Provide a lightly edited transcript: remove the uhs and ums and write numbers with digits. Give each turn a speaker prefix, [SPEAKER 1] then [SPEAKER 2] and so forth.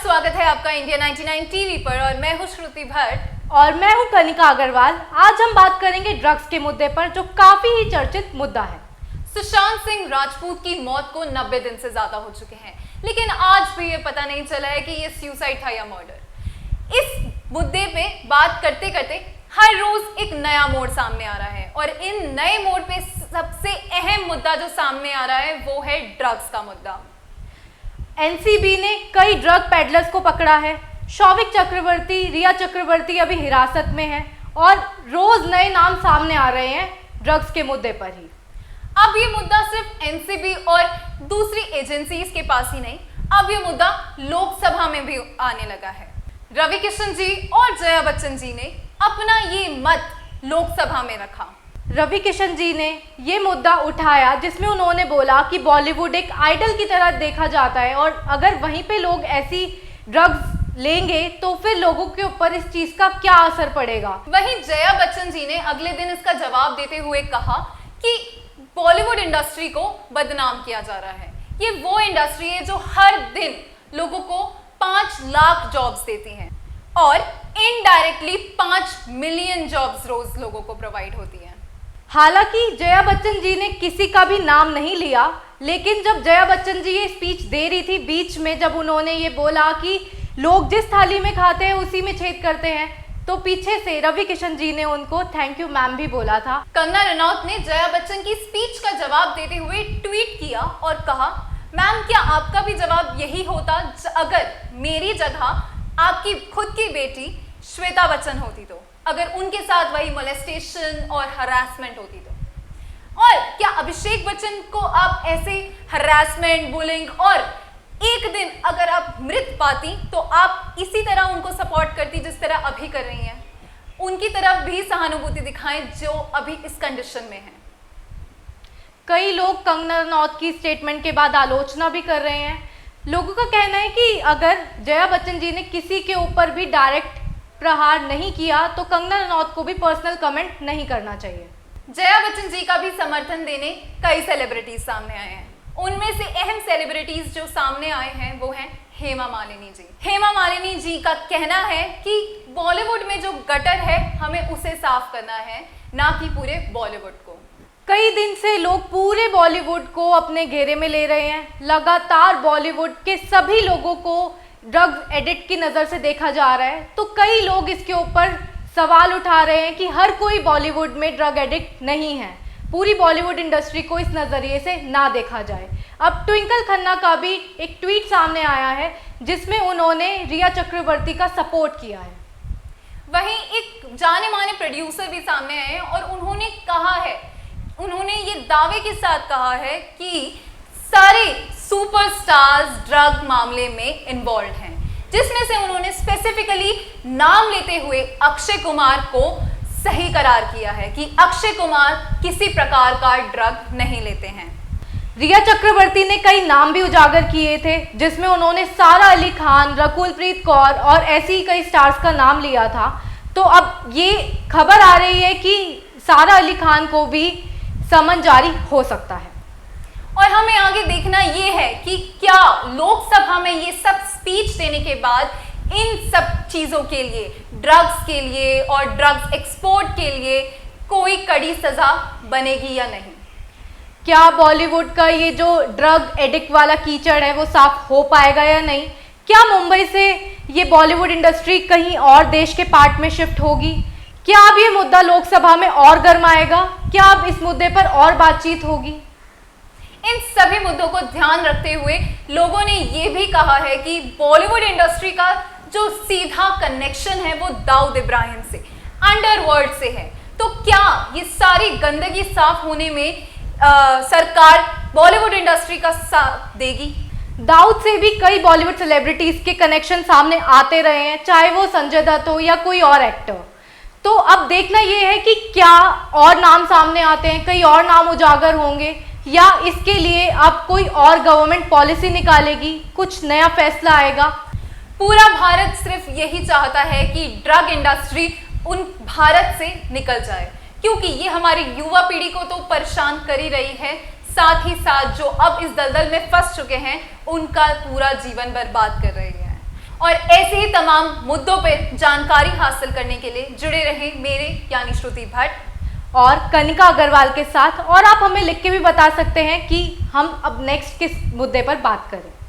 [SPEAKER 1] स्वागत है आपका इंडिया 99 टीवी पर और मैं हूं श्रुति भट्ट
[SPEAKER 2] और मैं हूं कनिका अग्रवाल। आज हम बात करेंगे ड्रग्स के मुद्दे पर, जो काफी ही चर्चित मुद्दा है।
[SPEAKER 1] सुशांत सिंह राजपूत की मौत को 90 दिन से ज्यादा हो चुके हैं, लेकिन आज भी ये पता नहीं चला है कि ये सुसाइड था या मर्डर। इस मुद्दे पे बात करते करते हर रोज एक नया मोड़ सामने आ रहा है और इन नए मोड़ पे सबसे अहम मुद्दा जो सामने आ रहा है वो है ड्रग्स का मुद्दा।
[SPEAKER 2] एनसीबी ने कई ड्रग पेडलर्स को पकड़ा है। शौविक चक्रवर्ती, रिया चक्रवर्ती अभी हिरासत में है और रोज नए नाम सामने आ रहे हैं ड्रग्स के मुद्दे पर ही।
[SPEAKER 1] अब ये मुद्दा सिर्फ एनसीबी और दूसरी एजेंसीज के पास ही नहीं, अब ये मुद्दा लोकसभा में भी आने लगा है। रवि किशन जी और जया बच्चन जी ने अपना ये मत लोकसभा में रखा।
[SPEAKER 2] रवि किशन जी ने ये मुद्दा उठाया जिसमें उन्होंने बोला कि बॉलीवुड एक आइडल की तरह देखा जाता है और अगर वहीं पे लोग ऐसी ड्रग्स लेंगे तो फिर लोगों के ऊपर इस चीज का क्या असर पड़ेगा।
[SPEAKER 1] वहीं जया बच्चन जी ने अगले दिन इसका जवाब देते हुए कहा कि बॉलीवुड इंडस्ट्री को बदनाम किया जा रहा है। ये वो इंडस्ट्री है जो हर दिन लोगों को 5 लाख जॉब्स देती है और इनडायरेक्टली 5 मिलियन जॉब्स रोज लोगों को प्रोवाइड होती है।
[SPEAKER 2] हालांकि जया बच्चन जी ने किसी का भी नाम नहीं लिया, लेकिन जब जया बच्चन जी ये स्पीच दे रही थी, बीच में जब उन्होंने ये बोला कि लोग जिस थाली में खाते हैं उसी में छेद करते हैं, तो पीछे से रवि किशन जी ने उनको थैंक यू मैम भी बोला था।
[SPEAKER 1] कंगना रनौत ने जया बच्चन की स्पीच का जवाब देते हुए ट्वीट किया और कहा, मैम क्या आपका भी जवाब यही होता अगर मेरी जगह आपकी खुद की बेटी श्वेता बच्चन होती तो, अगर उनके साथ वही मोलेस्टेशन और हरासमेंट होती तो? और क्या अभिषेक बच्चन को आप ऐसे हरासमेंट, बुलिंग और एक दिन अगर आप मृत पाती तो आप इसी तरह उनको सपोर्ट करती जिस तरह अभी कर रही हैं? उनकी तरफ भी सहानुभूति दिखाएं जो अभी इस कंडीशन में है।
[SPEAKER 2] कई लोग कंगना रनौत की स्टेटमेंट के बाद आलोचना भी कर रहे हैं। लोगों का कहना है कि अगर जया बच्चन जी ने किसी के ऊपर भी डायरेक्ट प्रहार नहीं किया तो कंगना रनौत को भी पर्सनल कमेंट नहीं करना चाहिए।
[SPEAKER 1] जया बच्चन जी का भी समर्थन देने कई सेलिब्रिटीज सामने आए हैं। उनमें से अहम सेलिब्रिटीज जो सामने आए हैं वो हैं हेमा मालिनी जी। हेमा मालिनी जी का कहना है कि बॉलीवुड में जो गटर है हमें उसे साफ करना है, ना कि पूरे बॉलीवुड को।
[SPEAKER 2] कई दिन से लोग पूरे बॉलीवुड को अपने घेरे में ले रहे हैं। लगातार बॉलीवुड के सभी लोगों को ड्रग एडिक्ट की नज़र से देखा जा रहा है, तो कई लोग इसके ऊपर सवाल उठा रहे हैं कि हर कोई बॉलीवुड में ड्रग एडिक्ट नहीं है। पूरी बॉलीवुड इंडस्ट्री को इस नज़रिए से ना देखा जाए। अब ट्विंकल खन्ना का भी एक ट्वीट सामने आया है जिसमें उन्होंने रिया चक्रवर्ती का सपोर्ट किया है।
[SPEAKER 1] वहीं एक जाने माने प्रोड्यूसर भी सामने आए हैं और उन्होंने कहा है, उन्होंने ये दावे के साथ कहा है कि सारे सुपरस्टार्स ड्रग मामले में इन्वॉल्व हैं, जिसमें से उन्होंने स्पेसिफिकली नाम लेते हुए अक्षय कुमार को सही करार किया है कि अक्षय कुमार किसी प्रकार का ड्रग नहीं लेते हैं।
[SPEAKER 2] रिया चक्रवर्ती ने कई नाम भी उजागर किए थे जिसमें उन्होंने सारा अली खान, रकुल प्रीत कौर और ऐसे ही कई स्टार्स का नाम लिया था। तो अब ये खबर आ रही है कि सारा अली खान को भी समन जारी हो सकता है।
[SPEAKER 1] और हमें आगे देखना ये है कि क्या लोकसभा में ये सब स्पीच देने के बाद इन सब चीजों के लिए, ड्रग्स के लिए और ड्रग्स एक्सपोर्ट के लिए कोई कड़ी सजा बनेगी या नहीं?
[SPEAKER 2] क्या बॉलीवुड का ये जो ड्रग एडिक्ट वाला कीचड़ है वो साफ हो पाएगा या नहीं? क्या मुंबई से ये बॉलीवुड इंडस्ट्री कहीं और देश के पार्ट में शिफ्ट होगी? क्या अब ये मुद्दा लोकसभा में और गर्माएगा? क्या अब इस मुद्दे पर और बातचीत होगी?
[SPEAKER 1] इन सभी मुद्दों को ध्यान रखते हुए लोगों ने ये भी कहा है कि बॉलीवुड इंडस्ट्री का जो सीधा कनेक्शन है वो दाऊद इब्राहिम से, अंडरवर्ल्ड से है। तो क्या ये सारी गंदगी साफ होने में सरकार बॉलीवुड इंडस्ट्री का साथ देगी?
[SPEAKER 2] दाऊद से भी कई बॉलीवुड सेलिब्रिटीज के कनेक्शन सामने आते रहे हैं, चाहे वो संजय दत्त हो या कोई और एक्टर। तो अब देखना ये है कि क्या और नाम सामने आते हैं, कई और नाम उजागर होंगे, या इसके लिए अब कोई और गवर्नमेंट पॉलिसी निकालेगी, कुछ नया फैसला आएगा।
[SPEAKER 1] पूरा भारत सिर्फ यही चाहता है कि ड्रग इंडस्ट्री उन भारत से निकल जाए, क्योंकि ये हमारी युवा पीढ़ी को तो परेशान कर ही रही है, साथ ही साथ जो अब इस दलदल में फंस चुके हैं उनका पूरा जीवन बर्बाद कर रही है। और ऐसे ही तमाम मुद्दों पर जानकारी हासिल करने के लिए जुड़े रहे मेरे यानी श्रुति भट्ट
[SPEAKER 2] और कनिका अग्रवाल के साथ। और आप हमें लिख के भी बता सकते हैं कि हम अब नेक्स्ट किस मुद्दे पर बात करें।